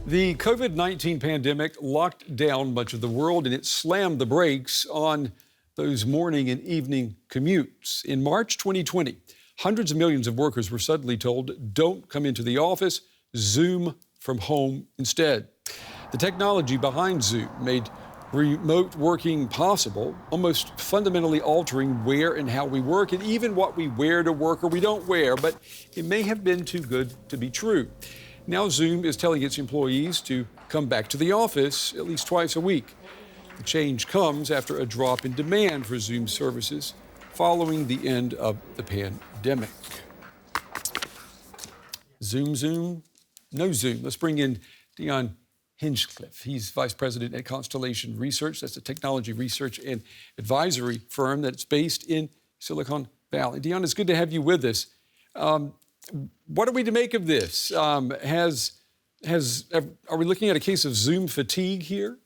The COVID-19 pandemic locked down much of the world, and it slammed the brakes on those morning and evening commutes. In March 2020, hundreds of millions of workers were suddenly told, don't come into the office, Zoom from home instead. The technology behind Zoom made remote working possible, almost fundamentally altering where and how we work, and even what we wear to work or we don't wear, but it may have been too good to be true. Now Zoom is telling its employees to come back to the office at least twice a week. The change comes after a drop in demand for Zoom services following the end of the pandemic. Zoom, no Zoom. Let's bring in Dion Hinchcliffe. He's vice president at Constellation Research. That's a technology research and advisory firm that's based in Silicon Valley. Dion, it's good to have you with us. What are we to make of this? Are we looking at a case of Zoom fatigue here?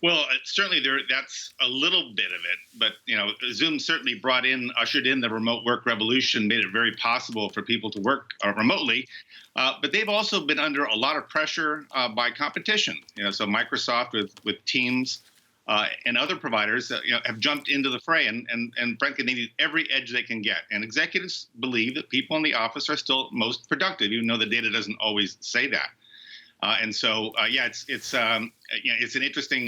Well, certainly that's a little bit of it, but Zoom certainly ushered in the remote work revolution, made it very possible for people to work remotely. But they've also been under a lot of pressure by competition. So Microsoft with Teams and other providers have jumped into the fray, and frankly, they need every edge they can get. And executives believe that people in the office are still most productive, even though the data doesn't always say that. It's an interesting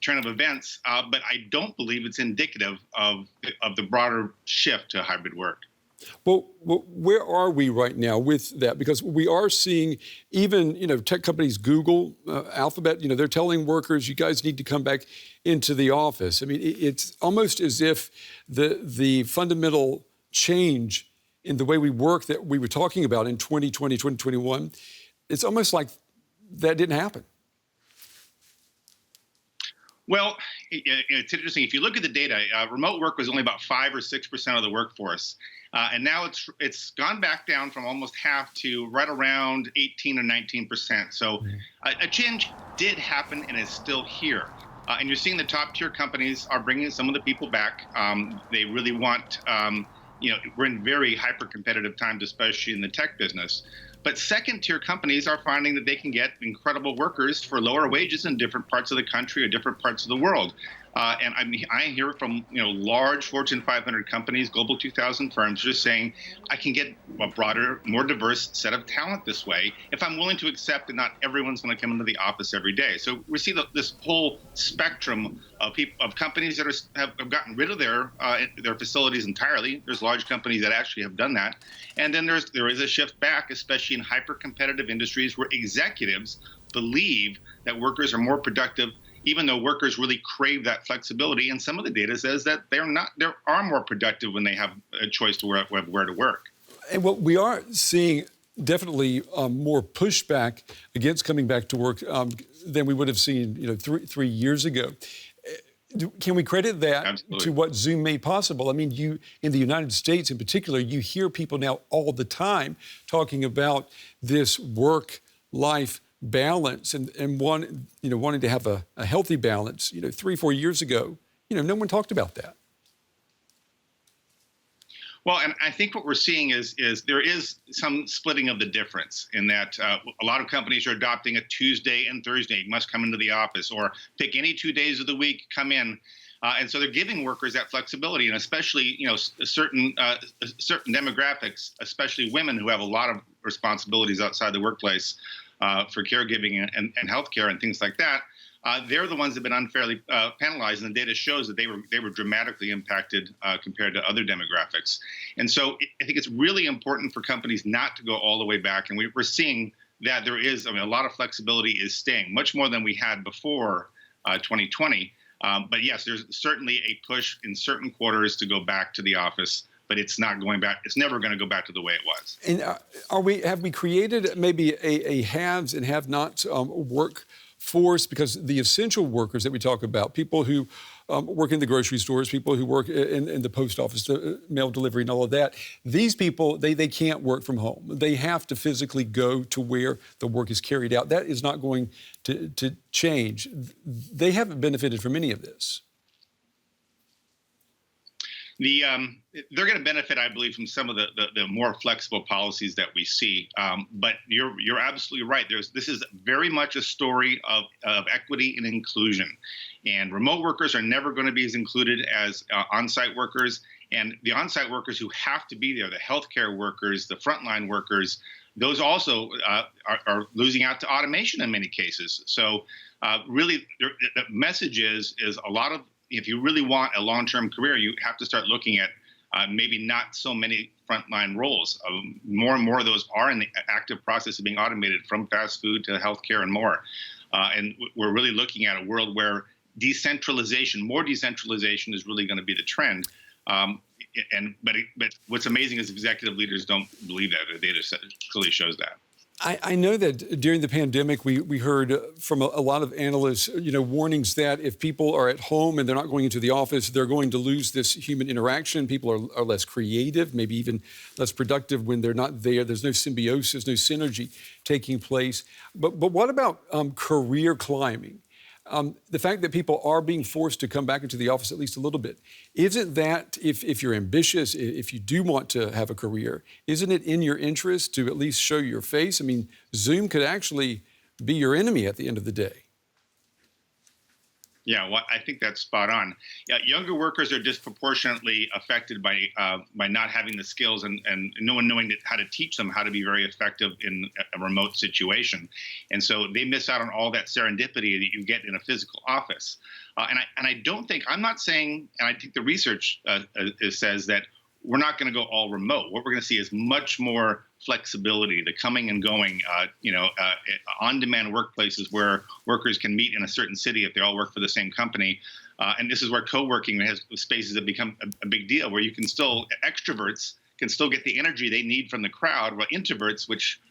turn of events, but I don't believe it's indicative of the broader shift to hybrid work. Well, where are we right now with that? Because we are seeing even, tech companies, Google, Alphabet, they're telling workers, you guys need to come back into the office. I mean, it's almost as if the fundamental change in the way we work that we were talking about in 2020, 2021, it's almost like that didn't happen. Well, it's interesting. If you look at the data, remote work was only about 5 or 6% of the workforce. And now it's gone back down from almost half to right around 18 or 19%. So a change did happen and is still here. And you're seeing the top tier companies are bringing some of the people back. They really want, we're in very hyper competitive times, especially in the tech business. But second tier companies are finding that they can get incredible workers for lower wages in different parts of the country or different parts of the world. And I hear from large Fortune 500 companies, Global 2000 firms, just saying, I can get a broader, more diverse set of talent this way if I'm willing to accept that not everyone's going to come into the office every day. So we see this whole spectrum of companies that have gotten rid of their facilities entirely. There's large companies that actually have done that, and then there is a shift back, especially in hyper-competitive industries where executives believe that workers are more productive, even though workers really crave that flexibility. And some of the data says that they are more productive when they have a choice to where to work. And what we are seeing definitely more pushback against coming back to work than we would have seen, 3 years ago. Can we credit that Absolutely. to what Zoom made possible? I mean, in the United States in particular, you hear people now all the time talking about this work-life balance and wanting to have a healthy balance. 3-4 years ago, no one talked about that. Well, and I think what we're seeing is there is some splitting of the difference in that a lot of companies are adopting a Tuesday and Thursday, you must come into the office, or pick any 2 days of the week, come in. And so they're giving workers that flexibility, and especially, certain demographics, especially women who have a lot of responsibilities outside the workplace for caregiving and healthcare and things like that. They're the ones that have been unfairly penalized, and the data shows that they were dramatically impacted compared to other demographics. And so I think it's really important for companies not to go all the way back, and we're seeing that there is, a lot of flexibility is staying, much more than we had before 2020. But yes, there's certainly a push in certain quarters to go back to the office, but it's not going back. It's never going to go back to the way it was. And have we created maybe a haves and have-nots workforce? Because the essential workers that we talk about, people who work in the grocery stores, people who work in the post office, mail delivery and all of that, these people, they can't work from home. They have to physically go to where the work is carried out. That is not going to change. They haven't benefited from any of this. The they're going to benefit, I believe, from some of the more flexible policies that we see. But you're absolutely right. This is very much a story of equity and inclusion, and remote workers are never going to be as included as on-site workers. And the on-site workers who have to be there, the healthcare workers, the frontline workers, those also are losing out to automation in many cases. So really, the message is a lot of, if you really want a long-term career, you have to start looking at maybe not so many frontline roles. More and more of those are in the active process of being automated, from fast food to healthcare and more. And we're really looking at a world where more decentralization is really going to be the trend. But what's amazing is executive leaders don't believe that. The data clearly shows that. I know that during the pandemic, we heard from a lot of analysts, warnings that if people are at home and they're not going into the office, they're going to lose this human interaction. People are less creative, maybe even less productive when they're not there. There's no symbiosis, no synergy taking place. But what about career climbing? The fact that people are being forced to come back into the office at least a little bit, isn't that, if you're ambitious, if you do want to have a career, isn't it in your interest to at least show your face? I mean, Zoom could actually be your enemy at the end of the day. Yeah, well, I think that's spot on. Yeah, younger workers are disproportionately affected by not having the skills and no one knowing how to teach them how to be very effective in a remote situation, and so they miss out on all that serendipity that you get in a physical office. And I don't think, I'm not saying, and I think the research says that we're not going to go all remote. What we're going to see is much more flexibility, the coming and going, on-demand workplaces where workers can meet in a certain city if they all work for the same company. And this is where co-working has spaces that become a big deal, where extroverts can still get the energy they need from the crowd, while introverts, which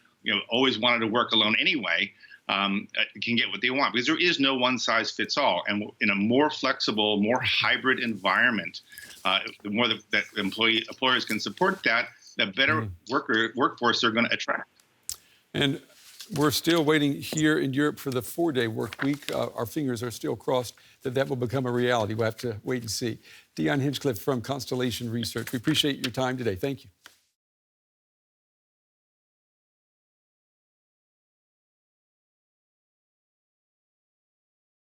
always wanted to work alone anyway, can get what they want, because there is no one size fits all. And in a more flexible, more hybrid environment, the more that employers can support that, the better workforce they're going to attract. And we're still waiting here in Europe for the 4-day work week. Our fingers are still crossed that will become a reality. We'll have to wait and see. Dion Hinchcliffe from Constellation Research, we appreciate your time today. Thank you.